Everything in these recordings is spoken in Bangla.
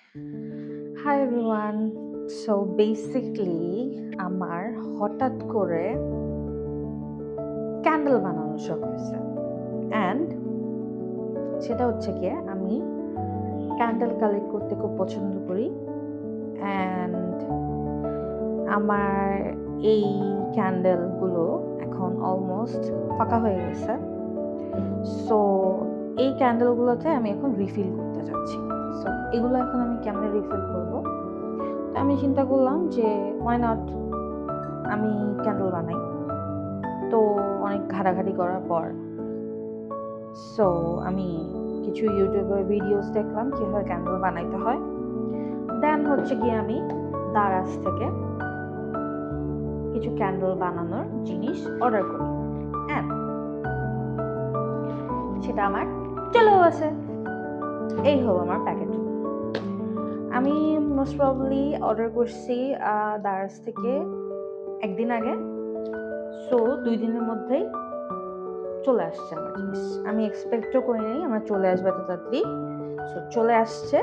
Hi everyone. সো বেসিকলি আমার হঠাৎ করে ক্যান্ডেল বানানোর শখ হয়েছে। অ্যান্ড সেটা হচ্ছে গিয়ে আমি ক্যান্ডেল কালেক্ট করতে খুব পছন্দ করি। অ্যান্ড আমার এই ক্যান্ডেলগুলো এখন অলমোস্ট ফাঁকা হয়ে গেছে। সো এই ক্যান্ডেলগুলোতে আমি এখন রিফিল করতে যাচ্ছি। সো এগুলো এখন আমি কেমনে রিফিল করবো, তো আমি চিন্তা করলাম যে ওয়াই নট আমি ক্যান্ডেল বানাই। তো অনেক ঘাটাঘাটি করার পর সো আমি কিছু ইউটিউবের ভিডিওস দেখলাম কীভাবে ক্যান্ডেল বানাইতে হয়। দেন হচ্ছে গিয়ে আমি দারাজ থেকে কিছু ক্যান্ডেল বানানোর জিনিস অর্ডার করি। অ্যান্ড সেটা আমার চলেও আছে। এই হলো আমার প্যাকেট। আমি মোস্ট প্রবাবলি অর্ডার করছি দারাজ থেকে একদিন আগে। সো 2 দিনের মধ্যেই চলে আসছে আমার জিনিস। আমি এক্সপেক্টও করি নাই আমার চলে আসবে এত তাড়াতাড়ি। সো চলে আসছে।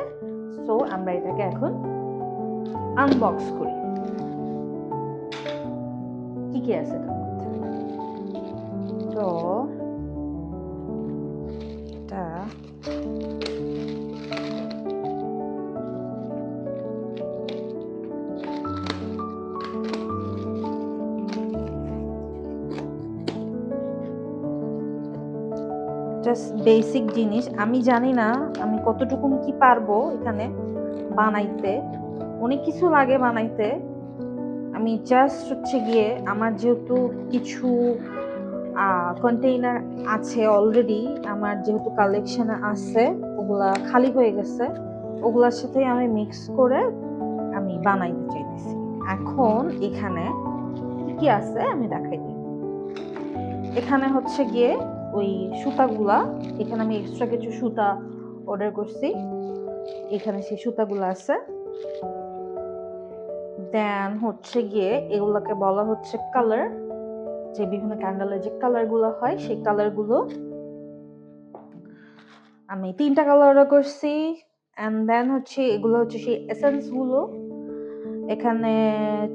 সো আমরা এটাকে এখন আনবক্স করি। কি কি আছে এটার মধ্যে? তো এটা জাস্ট বেসিক জিনিস। আমি জানি না আমি কতটুকু কি পারবো এখানে বানাইতে। অনেক কিছু লাগে বানাইতে। আমি জাস্ট হচ্ছে গিয়ে আমার যেহেতু কিছু কন্টেইনার আছে অলরেডি, আমার যেহেতু কালেকশন আছে, ওগুলা খালি হয়ে গেছে, ওগুলার সাথে আমি মিক্স করে আমি বানাইতে চাইতেছি। এখন এখানে কি কি আছে আমি দেখাই দিই। এখানে হচ্ছে গিয়ে ওই সুতাগুলা, এখানে আমি এক্সট্রা কিছু সুতা অর্ডার করছি, এখানে সেই সুতাগুলো আছে। দেন হচ্ছে গিয়ে এগুলোকে বলা হচ্ছে কালার, যে বিভিন্ন ক্যান্ডেলের যে কালারগুলো হয় সেই কালারগুলো। আমি 3টা কালার অর্ডার করছি। অ্যান্ড দেন হচ্ছে এগুলো হচ্ছে সেই এসেন্সগুলো। এখানে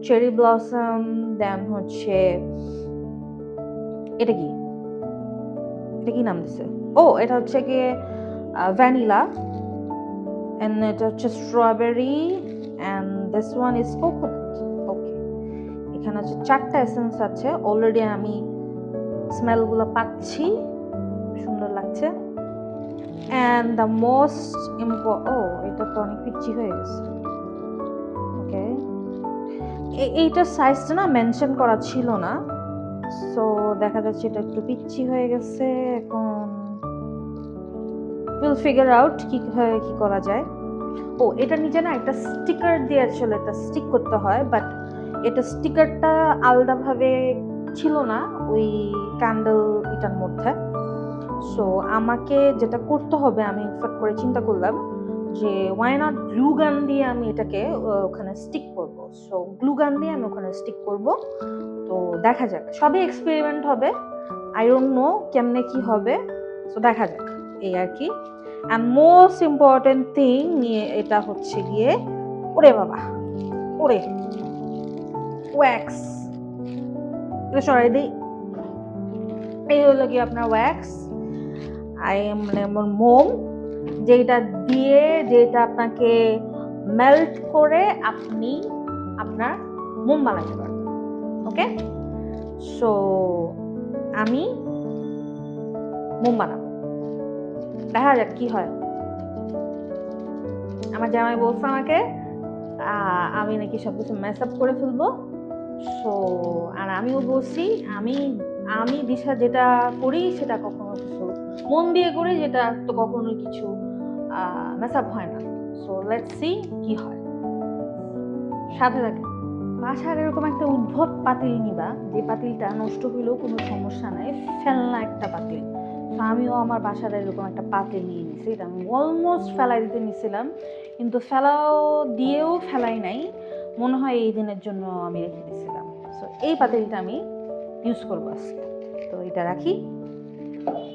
চেরি ব্লসম, দেন হচ্ছে এটা কি, এটা কি নাম দিছে? ও, এটা হচ্ছে গিয়ে ভ্যানিলা, অ্যান্ড এটা হচ্ছে strawberry, and this one is coconut. Okay, এখানে হচ্ছে 4টা এসেন্স আছে। অলরেডি আমি স্মেলগুলো পাচ্ছি, সুন্দর লাগছে। অ্যান্ড দ্য মোস্ট এটা তো অনেক পিচ্ছি হয়ে গেছে। ওকে, এইটার সাইজটা না মেনশন করা ছিল না। সো দেখা যাচ্ছে এটা একটু পিচ্ছি হয়ে গেছে। এখন উইল ফিগার আউট কিভাবে কি করা যায়। ও, এটা নিচে না একটা স্টিকার দিয়ে আসলে এটা স্টিক করতে হয়, বাট এটা স্টিকারটা আলাদাভাবে ছিল না ওই ক্যান্ডেল এটার মধ্যে। সো আমাকে যেটা করতে হবে, আমি ইনফ্যাক্ট করে চিন্তা করলাম যে ওয়াই নট গ্লু গান দিয়ে আমি এটাকে ওখানে স্টিক করব। সো গ্লু গান দিয়ে আমি ওখানে স্টিক করব। তো দেখা যাক, সবই এক্সপেরিমেন্ট হবে। আই ডোন্ট নো কেমনে কি হবে। সো দেখা যাক, এই আর কি। অ্যান্ড মোস্ট ইম্পর্টেন্ট থিং নিয়ে এটা হচ্ছে গিয়ে, ওরে বাবা, ওরে ওয়্যাক্স, এটা সরাই দিই। এই হলো কি আপনার ওয়্যাক্স। মানে মোম, যেটা দিয়ে যেটা আপনাকে মেল্ট করে আপনি আপনার মোম বানাতে পারবেন। ওকে, সো আমি মোম বানাবো, দেখা যাক কি হয়। আমার জামাই বলছে আমাকে আমি নাকি সবকিছু মেস আপ করে ফেলবো। সো আর আমিও বলছি আমি আমি দিশা যেটা করি সেটা কখনো কিছু মন দিয়ে করি, যেটা তো কখনো কিছু মেস আপ হয় না। সো লেটস সি কি হয়। সাথে থাকে বাসার এরকম একটা উদ্ভট পাতিল নিবা, যে পাতিলটা নষ্ট হইলেও কোনো সমস্যা নাই, ফেলনা একটা পাতিল। তো আমিও আমার বাসার এরকম একটা পাতিল নিয়ে নিছি। এটা আমি অলমোস্ট ফেলাই দিতে নিছিলাম, কিন্তু দিয়েও ফেলাই নাই। মনে হয় এই দিনের জন্য আমি রেখে দিয়েছিলাম। সো এই পাতিলটা আমি ইউজ করবো আজকে। তো এটা রাখি।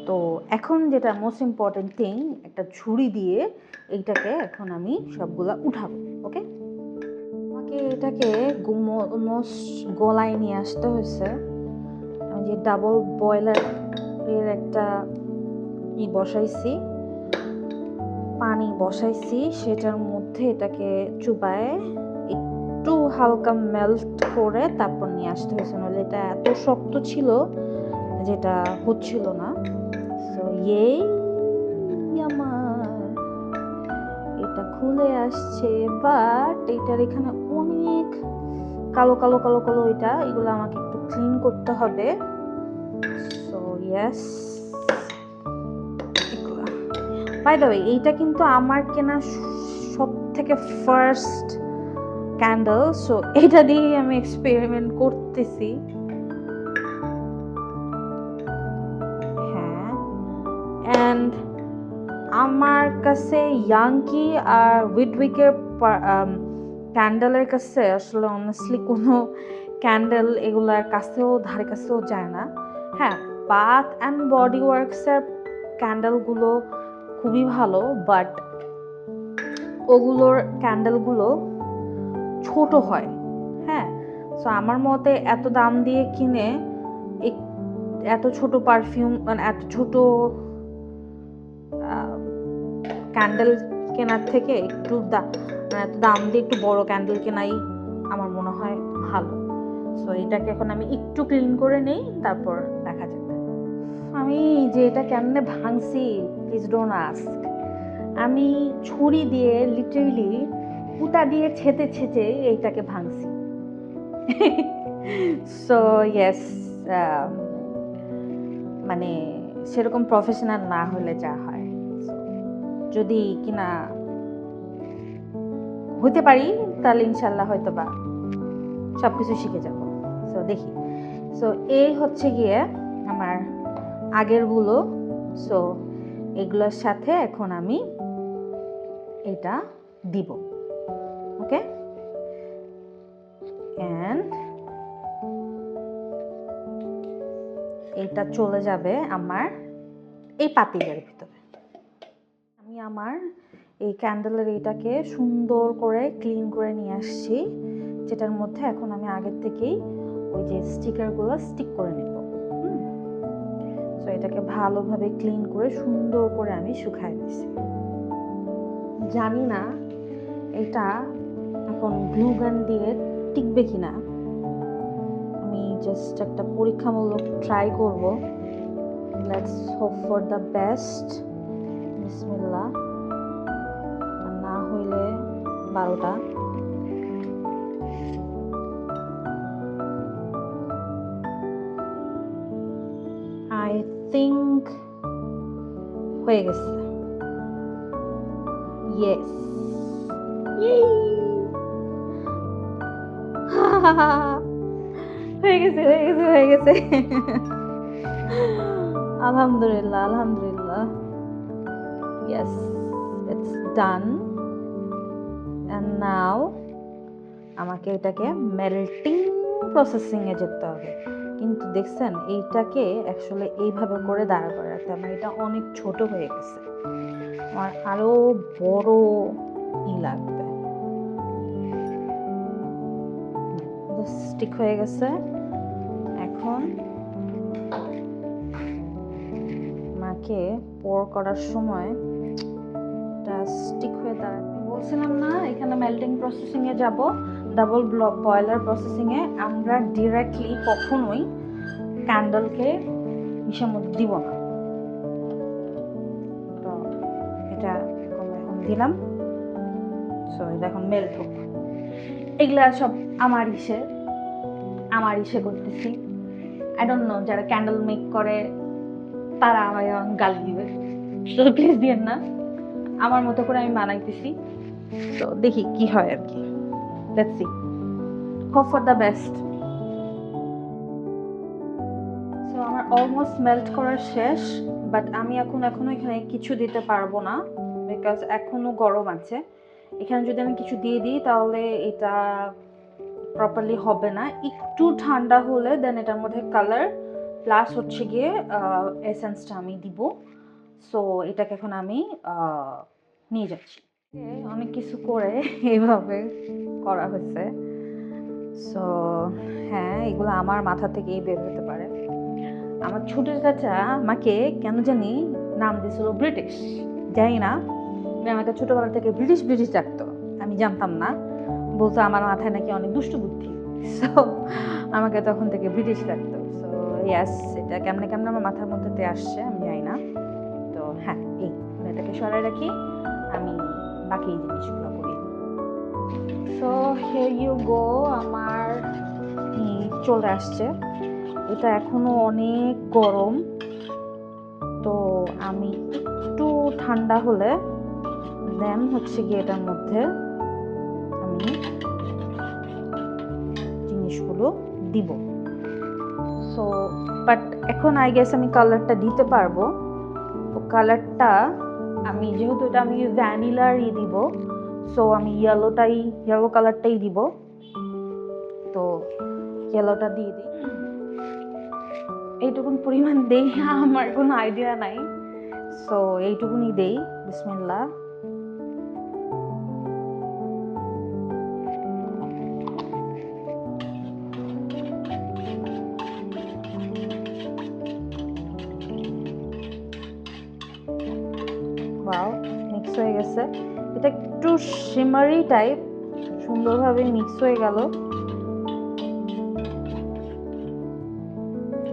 তো এখন যেটা মোস্ট ইম্পর্টেন্ট থিং, একটা ঝুড়ি দিয়ে এইটাকে এখন আমি সবগুলা উঠাবো। ওকে, আমাকে এটাকে মোস্ট গলায় নিয়ে আসতে হয়েছে। আমি যে ডাবল বয়লার এর একটা বসাইছি, পানি বসাইছি, সেটার মধ্যে এটাকে চুবায় একটু হালকা মেল্ট করে তারপর নিয়ে আসতে হয়েছে, নাহলে এটা এত শক্ত ছিল যেটা হচ্ছিল না। সো আমার এটা খুলে আসছে, বাট এটার এখানে অনেক কালো কালো কালো কালো এগুলো আমাকে একটু ক্লিন করতে হবে। So yes, by the way এইটা কিন্তু আমার কেনা সব থেকে ফার্স্ট ক্যান্ডেল, সো এটা দিয়ে আমি এক্সপেরিমেন্ট করতেছি। হ্যাঁ, অ্যান্ড আমার কাছে ইয়াংকি আর উইডউইকের ক্যান্ডেলের কাছে আসলে অনেস্টলি কোনো ক্যান্ডেল এগুলার কাছেও ধারে কাছেও যায় না। হ্যাঁ, বাথ অ্যান্ড বডি ওয়ার্কসের ক্যান্ডেলগুলো খুবই ভালো, বাট ওগুলোর ক্যান্ডেলগুলো ছোট হয়। হ্যাঁ, সো আমার মতে এত দাম দিয়ে কিনে এত ছোট পারফিউম, মানে এত ছোট ক্যান্ডেল কেনার থেকে একটু এত দাম দিয়ে একটু বড় ক্যান্ডেল কেনাই আমার মনে হয় ভালো। সো এটাকে এখন আমি একটু ক্লিন করে নেই, তারপর দেখা যাবে। আমি যে এটা কেমনে ভাঙছি, প্লিজ ডোন্ট আস্ক। আমি ছুরি দিয়ে লিটারেলি পুতা দিয়ে ছেঁচে ছেঁচে এইটাকে ভাঙছি। সো ইয়েস, মানে সেরকম প্রফেশনাল না হলে যা হয়, যদি কিনা হতে পারি তাহলে ইনশাল্লাহ হয়তো বা সবকিছু শিখে যাব। সো দেখি। সো এই হচ্ছে গিয়ে আমার আগেরগুলো। সো এগুলোর সাথে এখন আমি এটা দিব। ওকে, অ্যান্ড এটা চলে যাবে আমার এই পাতিলের ভিতরে। আমি আমার এই ক্যান্ডেলের এইটাকে সুন্দর করে ক্লিন করে নিয়ে আসছি, যেটার মধ্যে এখন আমি আগের থেকেই ওই যে স্টিকারগুলো স্টিক করে নেব। সো এটাকে ভালোভাবে ক্লিন করে সুন্দর করে আমি শুকায় দিয়েছি। জানি না এটা এখন গ্লু গান দিয়ে টিকবে কিনা, আমি জাস্ট একটা পরীক্ষামূলক ট্রাই করব। Let's hope for the best. বিসমিল্লাহ। না হইলে 12টা। আই থিঙ্ক হয়ে গেছে। ইয়েস, হয়ে গেছে হয়ে গেছে হয়ে গেছে। আলহামদুলিল্লাহ আলহামদুলিল্লাহ। Yes, it's done. And now আমাকে এটাকে মেল্টিং প্রসেসিংয়ে যেতে হবে। কিন্তু দেখছেন এইটাকে অ্যাকচুয়ালি এইভাবে করে দাঁড়া করে রাখতে হবে। এটা অনেক ছোট হয়ে গেছে, আমার আরো বড় লাগবে। স্টিক হয়ে গেছে। এখন মাকে পোর করার সময় এটা স্টিক হয়ে দাঁড়াবে। বলছিলাম না এখানে মেল্টিং প্রসেসিং এ যাব, ডাবল বয়লার প্রসেসিং এ। আমরা ডিরেক্টলি কখনোই ক্যান্ডেলকে মিশার মধ্যে দিব না। তো এটা এখন দিলাম। সো এটা এখন মেল্ট হোক। এগুলা সব আমার ইসে করতেছি। আই ডোন্ট নো, যারা ক্যান্ডেল মেক করে তারা আমায় গালি দিবে, প্লিজ দিয়েন না। আমার মতো করে আমি বানাইতেছি। তো দেখি কি হয় আর কি। Let's see, hope for the best. So আমার অলমোস্ট মেল্ট করা শেষ, বাট আমি এখনো এখানে কিছু দিতে পারবো না, বিকজ এখনো গরম আছে। এখানে যদি আমি কিছু দিয়ে দিই তাহলে এটা প্রপারলি হবে না। একটু ঠান্ডা হলে দেন এটার মধ্যে কালার প্লাস হচ্ছে গিয়ে এসেন্সটা আমি দিব। সো এটাকে এখন আমি নিয়ে যাচ্ছি। অনেক কিছু করে এইভাবে করা হয়েছে। সো হ্যাঁ, এগুলো আমার মাথা থেকেই বের হতে পারে। আমার ছোটের চাচা আমাকে কেন জানি নাম দিয়েছিল ব্রিটিশ, জানি না, আমাকে ছোটবেলা থেকে ব্রিটিশ ব্রিটিশ ডাকতো, আমি জানতাম না। বলতো আমার মাথায় নাকি অনেক দুষ্টু বুদ্ধি, সো আমাকে তখন থেকে ব্রিটিশ ডাকতো। সো ইয়াস, এটা কেমনে কেমনে আমার মাথার মধ্যে আসছে আমি জানি না। তো হ্যাঁ, এই এটাকে সরাই রাখি, আমি বাকি জিনিসগুলো করি। সো হিয়ার ইউ গো, আমার চলে আসছে। এটা এখনো অনেক গরম, তো আমি একটু ঠান্ডা হলে দেন হচ্ছে গিয়ে এটার মধ্যে আমি জিনিসগুলো দিব। সো বাট এখন আই গেস আমি কালারটা দিতে পারবো। তো কালারটা আমি যেহেতু এটা আমি ভ্যানিলারই দিব, সো আমি ইয়েলো কালারটাই দিব। তো ইয়েলোটা দিয়ে দিই, এইটুকুন পরিমাণ দেই, আমার কোনো আইডিয়া নাই। সো এইটুকুনি দেই, বিসমিল্লাহ। ওয়াও, মিক্স হয়ে গেছে। এটা একটু শিমারি টাইপ, সুন্দরভাবে মিক্স হয়ে গেল।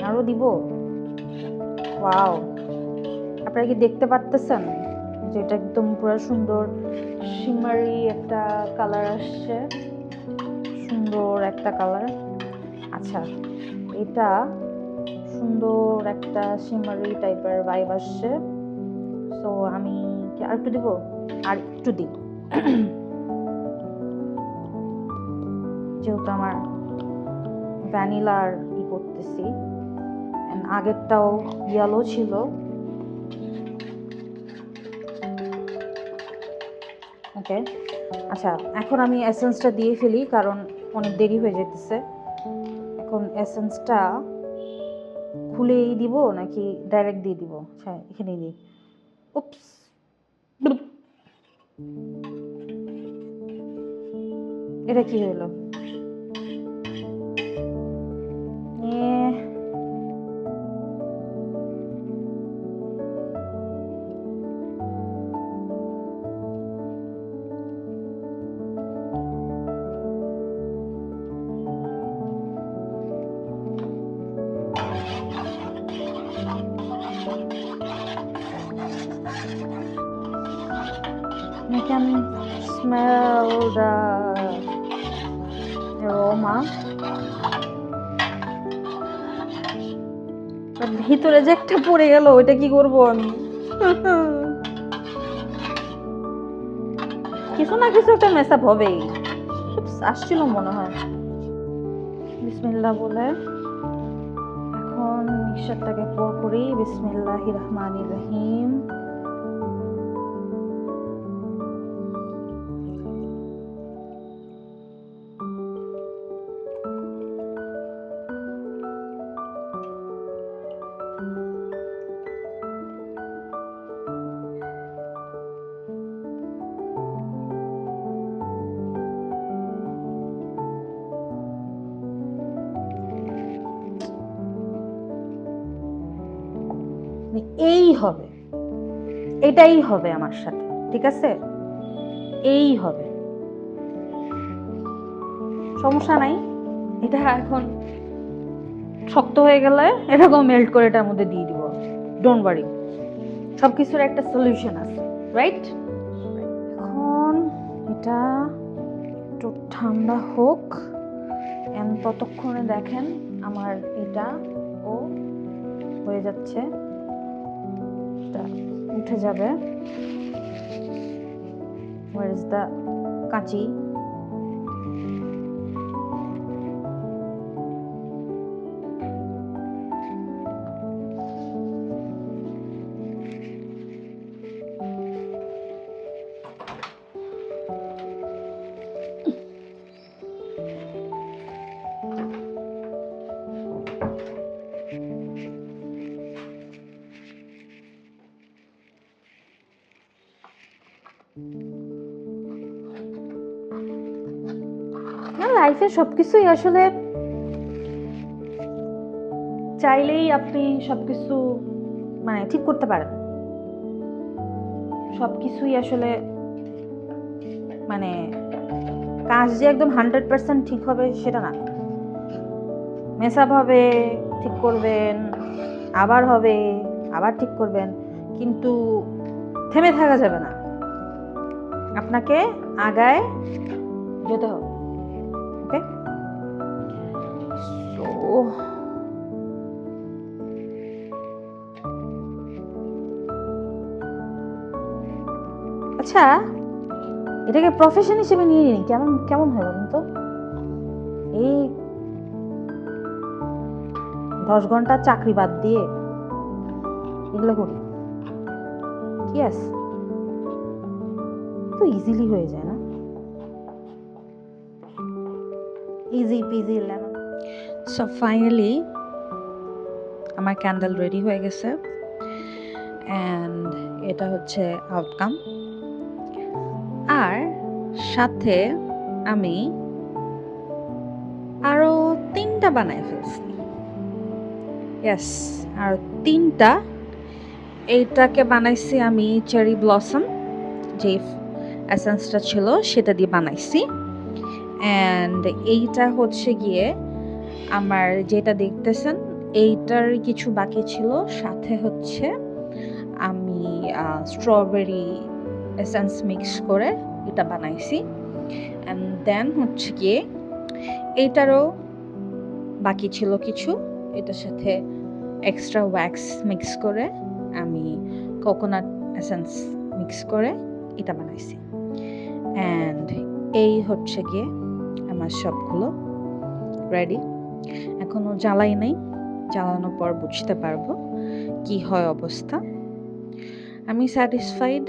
আরো দিব। ওয়াও, আপনারা কি দেখতে পাচ্ছেন যে এটা একদম পুরো সুন্দর শিমারি একটা কালার আসছে, সুন্দর একটা কালার। আচ্ছা, এটা সুন্দর একটা শিমারি টাইপের ভাইব আসছে। সো আমি কি আর একটু দিব? আর একটু দিই, যেহেতু আমার ভ্যানিলার করতেছি, আগেরটাও ইয়েলো ছিল। ওকে, আচ্ছা, এখন আমি এসেন্সটা দিয়ে ফেলি, কারণ অনেক দেরি হয়ে যেতেছে। এখন এসেন্সটা খুলেই দিব নাকি ডাইরেক্ট দিয়ে দিব? হ্যাঁ, এখানেই দিই। উপস, এটা কি হলো? You can smell the aroma. ভিতরে যে একটা পড়ে গেল, ওইটা কি করব আমি? কিছু না কিছু একটা মেস আপ হবেই। আসছিল মনে হয়। বিসমিল্লাহ বলে এখন মিক্সচারটাকে পোর করি। বিসমিল্লাহির রহমানির রহিম। এই হবে, এটাই হবে আমার সাথে, ঠিক আছে? এই হবে, সমস্যা নাই। এটা এখন শক্ত হয়ে গেলে এরকম মেল্ট করে এটার মধ্যে দিয়ে দিব। ডোন্ট ওয়ারি, সবকিছুর একটা সলিউশন আছে, রাইট? এখন এটা একটু ঠান্ডা হোক, ততক্ষণে দেখেন আমার এটা ও হয়ে যাচ্ছে, উঠে যাবে। Where is the কাঁচি? না, লাইফে সবকিছুই আসলে চাইলেই আপনি সবকিছু মানে ঠিক করতে পারেন। সবকিছুই আসলে মানে কাজ যে একদম 100% ঠিক হবে সেটা না। মেসআপ হবে, ঠিক করবেন, আবার হবে, আবার ঠিক করবেন, কিন্তু থেমে থাকা যাবে না। আপনাকে আগায় যেতে হবে। ওকে, সো আচ্ছা, এটাকে প্রফেশন হিসেবে নিয়ে নিন, কেমন কেমন হয় বলুন তো? এই 10 ঘন্টা চাকরি বাদ দিয়ে এগুলো করি, ইয়েস, তো ইজিলি হয়ে যায় না? Easy PG lemon. So finally আমার ক্যান্ডেল রেডি হয়ে গেছে, অ্যান্ড এটা হচ্ছে আউটকাম। আর সাথে আমি আরো 3টা বানায় ফেলছি। ইয়েস, আর 3টা। এইটাকে বানাইছি আমি চেরি ব্লসম, যে এসেন্সটা ছিল সেটা দিয়ে বানাইছি। অ্যান্ড এইটা হচ্ছে গিয়ে আমার যেটা দেখতেছেন এইটার কিছু বাকি ছিল, সাথে হচ্ছে আমি স্ট্রবেরি এসেন্স মিক্স করে এটা বানাইছি। অ্যান্ড দেন হচ্ছে গিয়ে এইটারও বাকি ছিল কিছু, এটার সাথে এক্সট্রা ওয়্যাক্স মিক্স করে আমি কোকোনাট এসেন্স মিক্স করে এটা বানাইছি। অ্যান্ড এই হচ্ছে গিয়ে আমার সবগুলো রেডি। এখনও জ্বালাই নাই, জ্বালানোর পর বুঝতে পারবো কি হয় অবস্থা। আমি স্যাটিসফাইড,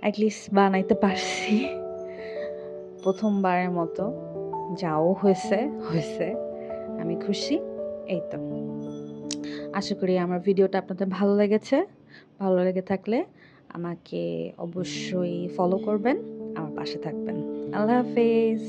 অ্যাটলিস্ট বানাইতে পারছি প্রথমবারের মতো। যাও হয়েছে হয়েছে, আমি খুশি। এই তো, আশা করি আমার ভিডিওটা আপনাদের ভালো লেগেছে। ভালো লেগে থাকলে আমাকে অবশ্যই ফলো করবেন, আমার পাশে থাকবেন। আল্লাহ হাফেজ।